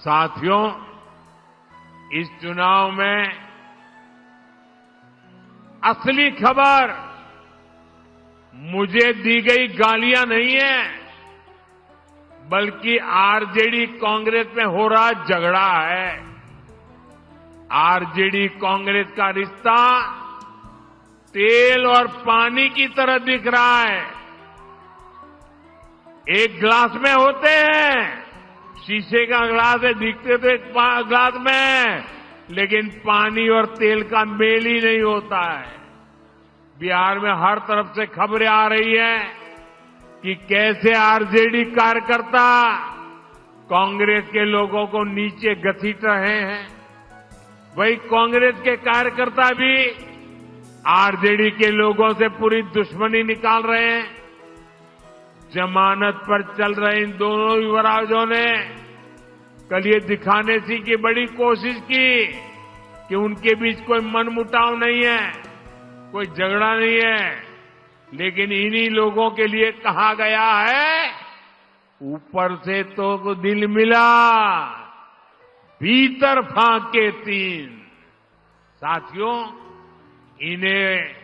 साथियों, इस चुनाव में असली खबर मुझे दी गई गालियां नहीं है, बल्कि आरजेडी कांग्रेस में हो रहा झगड़ा है। आरजेडी कांग्रेस का रिश्ता तेल और पानी की तरह दिख रहा है। एक गिलास में होते हैं, शीशे का गिलास है, दिखते तो एक गिलास में, लेकिन पानी और तेल का मेल ही नहीं होता है। बिहार में हर तरफ से खबरें आ रही हैं कि कैसे आरजेडी कार्यकर्ता कांग्रेस के लोगों को नीचे घसीट रहे हैं। वही कांग्रेस के कार्यकर्ता भी आरजेडी के लोगों से पूरी दुश्मनी निकाल रहे हैं। जमानत पर चल रहे इन दोनों युवराजों ने कल ये दिखाने की बड़ी कोशिश की कि उनके बीच कोई मनमुटाव नहीं है, कोई झगड़ा नहीं है, लेकिन इन्हीं लोगों के लिए कहा गया है, ऊपर से तो दिल मिला, भीतर फाके तीन। साथियों, इन्हें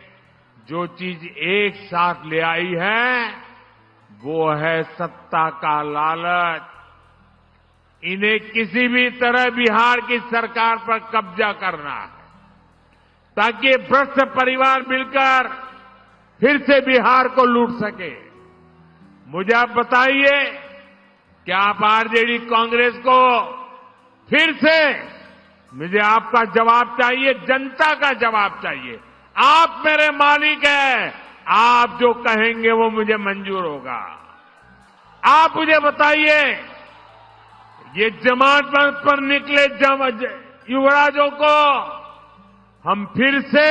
जो चीज एक साथ ले आई है वो है सत्ता का लालच। इन्हें किसी भी तरह बिहार की सरकार पर कब्जा करना है ताकि भ्रष्ट परिवार मिलकर फिर से बिहार को लूट सके। मुझे आप बताइए कि आप आरजेडी कांग्रेस को फिर से, मुझे आपका जवाब चाहिए, जनता का जवाब चाहिए। आप मेरे मालिक हैं, आप जो कहेंगे वो मुझे मंजूर होगा। आप मुझे बताइए, ये जमानत पर निकले युवराजों को हम फिर से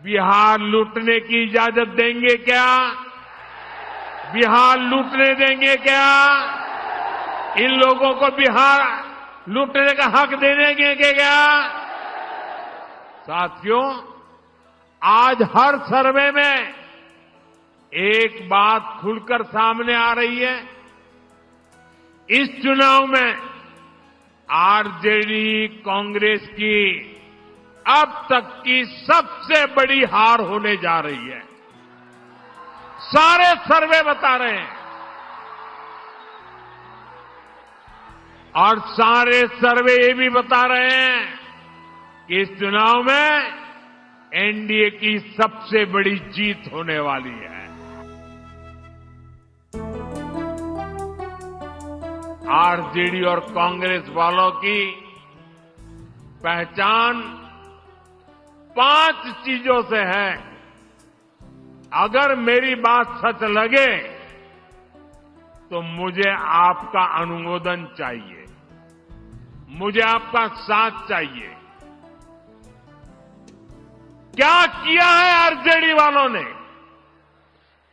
बिहार लूटने की इजाजत देंगे क्या? बिहार लूटने देंगे क्या? इन लोगों को बिहार लूटने का हक दे देंगे क्या? साथियों, आज हर सर्वे में एक बात खुलकर सामने आ रही है। इस चुनाव में आरजेडी कांग्रेस की अब तक की सबसे बड़ी हार होने जा रही है। सारे सर्वे बता रहे हैं और सारे सर्वे ये भी बता रहे हैं कि इस चुनाव में एनडीए की सबसे बड़ी जीत होने वाली है। आरजेडी और कांग्रेस वालों की पहचान 5 चीजों से है। अगर मेरी बात सच लगे तो मुझे आपका अनुमोदन चाहिए, मुझे आपका साथ चाहिए। क्या किया है आरजेडी वालों ने?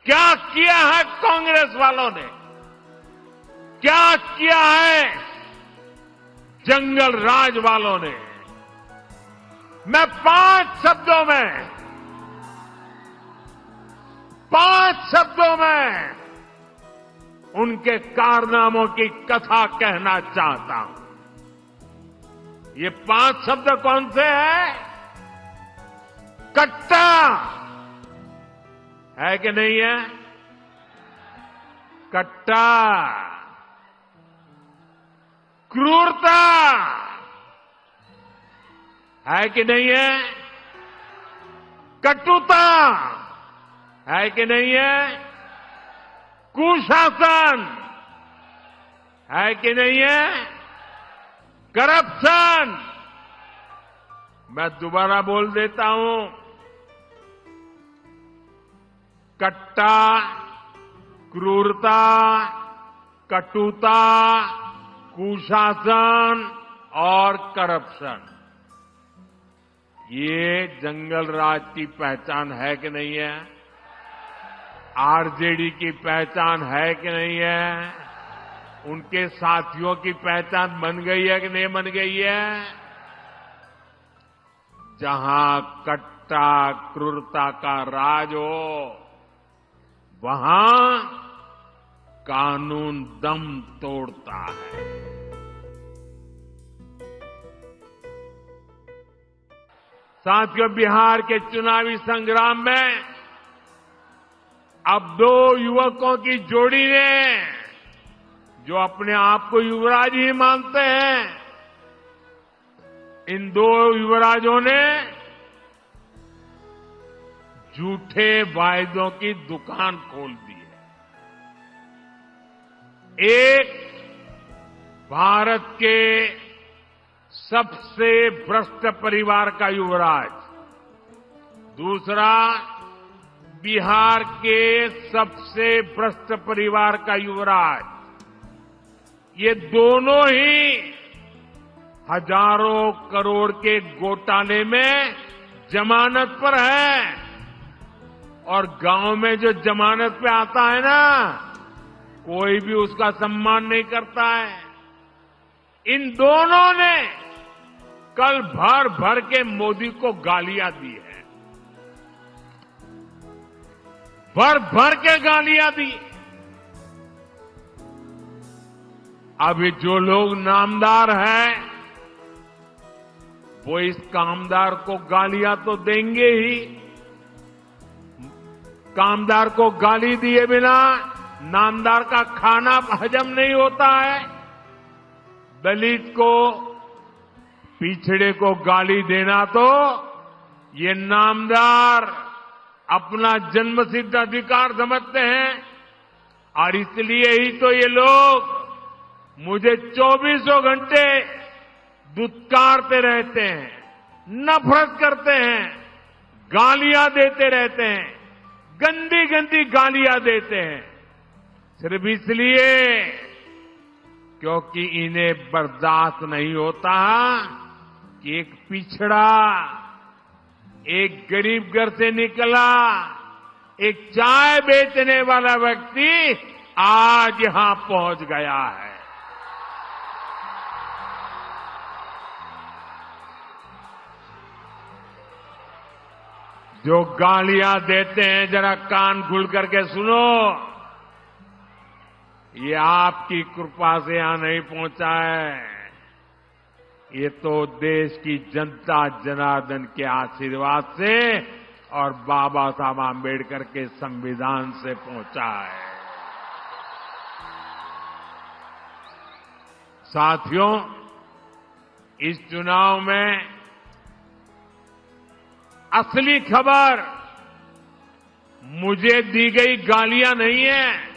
क्या किया है कांग्रेस वालों ने? क्या किया है जंगल राज वालों ने? मैं 5 शब्दों में उनके कारनामों की कथा कहना चाहता हूं। ये 5 शब्द कौन से हैं? कट्टा है कि नहीं है? कट्टा, क्रूरता है कि नहीं है? कटुता है कि नहीं है? कुशासन है कि नहीं है? करप्शन, मैं दोबारा बोल देता हूं, कट्टा, क्रूरता, कटुता, कुशासन और करप्शन, ये जंगल राज की पहचान है कि नहीं है? आरजेडी की पहचान है कि नहीं है? उनके साथियों की पहचान बन गई है कि नहीं बन गई है? जहां कट्टा क्रूरता का राज हो, वहां कानून दम तोड़ता है। साथियों, बिहार के चुनावी संग्राम में अब दो युवकों की जोड़ी ने, जो अपने आप को युवराज ही मानते हैं, इन दो युवराजों ने झूठे वायदों की दुकान खोल दी है। एक भारत के सबसे भ्रष्ट परिवार का युवराज, दूसरा बिहार के सबसे भ्रष्ट परिवार का युवराज। ये दोनों ही हजारों करोड़ के घोटाले में जमानत पर है, और गांव में जो जमानत पे आता है ना, कोई भी उसका सम्मान नहीं करता है। इन दोनों ने कल भर भर के मोदी को गालियां दी है, भर भर के गालियां दी। अभी जो लोग नामदार हैं, वो इस कामदार को गालियां तो देंगे ही। कामदार को गाली दिए बिना नामदार का खाना हजम नहीं होता है। दलित को, पिछड़े को गाली देना तो ये नामदार अपना जन्मसिद्ध अधिकार समझते हैं, और इसलिए ही तो ये लोग मुझे 24 घंटे दुत्कारते रहते हैं, नफरत करते हैं, गालियां देते रहते हैं, गंदी गंदी गालियां देते हैं, सिर्फ इसलिए क्योंकि इन्हें बर्दाश्त नहीं होता कि एक पिछड़ा, एक गरीब घर से निकला, एक चाय बेचने वाला व्यक्ति आज यहां पहुंच गया है। जो गालियां देते हैं, जरा कान खुल करके सुनो। ये आपकी कृपा से यहां नहीं पहुंचा है, ये तो देश की जनता जनार्दन के आशीर्वाद से और बाबा साहब आंबेडकर के संविधान से पहुंचा है। साथियों, इस चुनाव में असली खबर मुझे दी गई गालियां नहीं है,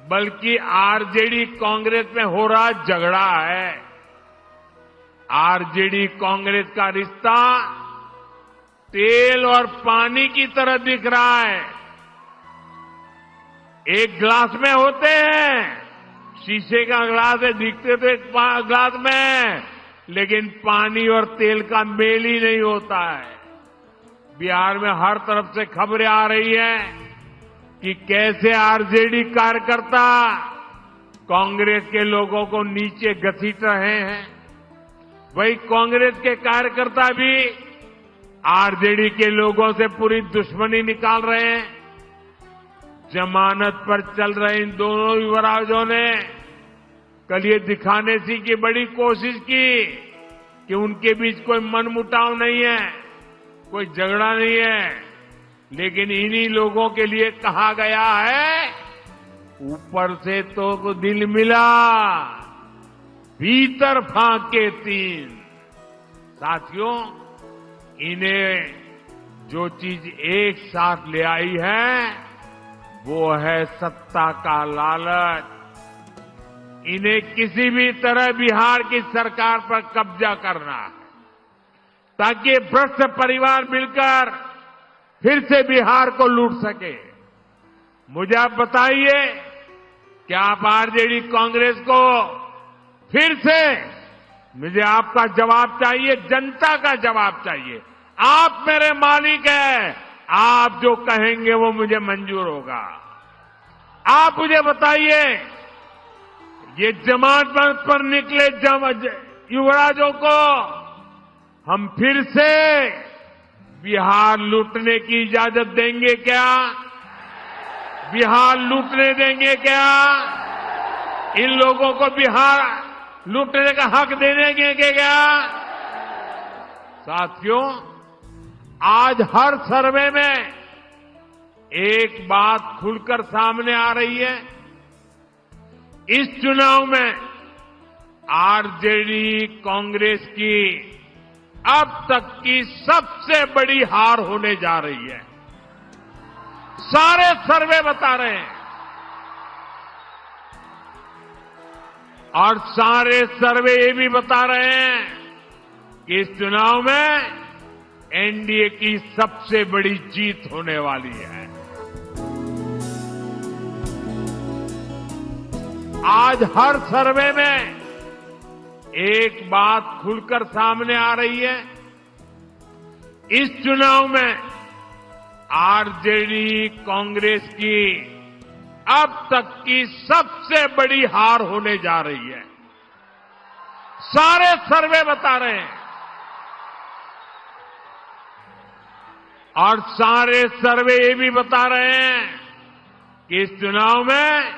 बल्कि आरजेडी कांग्रेस में हो रहा झगड़ा है। आरजेडी कांग्रेस का रिश्ता तेल और पानी की तरह दिख रहा है। एक गिलास में होते हैं, शीशे का गिलास है, दिखते तो एक गिलास में, लेकिन पानी और तेल का मेल ही नहीं होता है। बिहार में हर तरफ से खबरें आ रही हैं कि कैसे आरजेडी कार्यकर्ता कांग्रेस के लोगों को नीचे घसीट रहे हैं। वही कांग्रेस के कार्यकर्ता भी आरजेडी के लोगों से पूरी दुश्मनी निकाल रहे हैं। जमानत पर चल रहे इन दोनों युवराजों ने कल ये दिखाने की बड़ी कोशिश की कि उनके बीच कोई मनमुटाव नहीं है, कोई झगड़ा नहीं है, लेकिन इन्हीं लोगों के लिए कहा गया है, ऊपर से तो दिल मिला, भीतर फाके तीन। साथियों, इन्हें जो चीज एक साथ ले आई है, वो है सत्ता का लालच। इन्हें किसी भी तरह बिहार की सरकार पर कब्जा करना है, ताकि भ्रष्ट परिवार मिलकर फिर से बिहार को लूट सके। मुझे आप बताइए कि आप आरजेडी कांग्रेस को फिर से, मुझे आपका जवाब चाहिए, जनता का जवाब चाहिए। आप मेरे मालिक हैं, आप जो कहेंगे वो मुझे मंजूर होगा। आप मुझे बताइए, ये जमानत पर निकले युवराजों को हम फिर से बिहार लूटने की इजाजत देंगे क्या? बिहार लूटने देंगे क्या? इन लोगों को बिहार लूटने का हक दे देंगे क्या? साथियों, आज हर सर्वे में एक बात खुलकर सामने आ रही है। इस चुनाव में आरजेडी कांग्रेस की अब तक की सबसे बड़ी हार होने जा रही है। सारे सर्वे बता रहे हैं और सारे सर्वे ये भी बता रहे हैं कि इस चुनाव में एनडीए की सबसे बड़ी जीत होने वाली है। आज हर सर्वे में एक बात खुलकर सामने आ रही है। इस चुनाव में आरजेडी कांग्रेस की अब तक की सबसे बड़ी हार होने जा रही है। सारे सर्वे बता रहे हैं और सारे सर्वे ये भी बता रहे हैं कि इस चुनाव में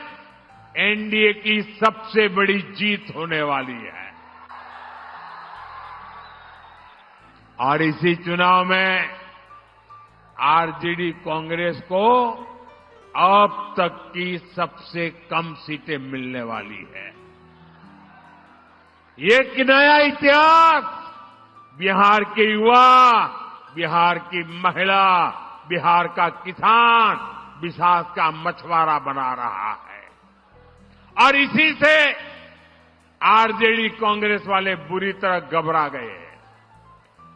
एनडीए की सबसे बड़ी जीत होने वाली है। और इसी चुनाव में आरजेडी कांग्रेस को अब तक की सबसे कम सीटें मिलने वाली है। ये एक नया इतिहास बिहार के युवा, बिहार की महिला, बिहार का किसान, बिहार का मछुआरा बना रहा है। और इसी से आरजेडी कांग्रेस वाले बुरी तरह घबरा गए हैं।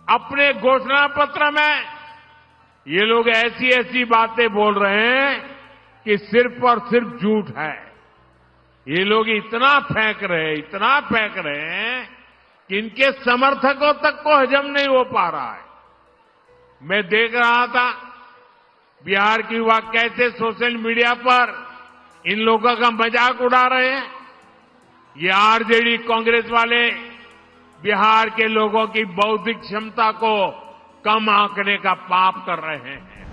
अपने घोषणा पत्र में ये लोग ऐसी ऐसी बातें बोल रहे हैं कि सिर्फ और सिर्फ झूठ है। ये लोग इतना फेंक रहे हैं कि इनके समर्थकों तक को हजम नहीं हो पा रहा है। मैं देख रहा था बिहार के युवा कैसे सोशल मीडिया पर इन लोगों का मजाक उड़ा रहे हैं। ये आरजेडी कांग्रेस वाले बिहार के लोगों की बौद्धिक क्षमता को कम आंकने का पाप कर रहे हैं।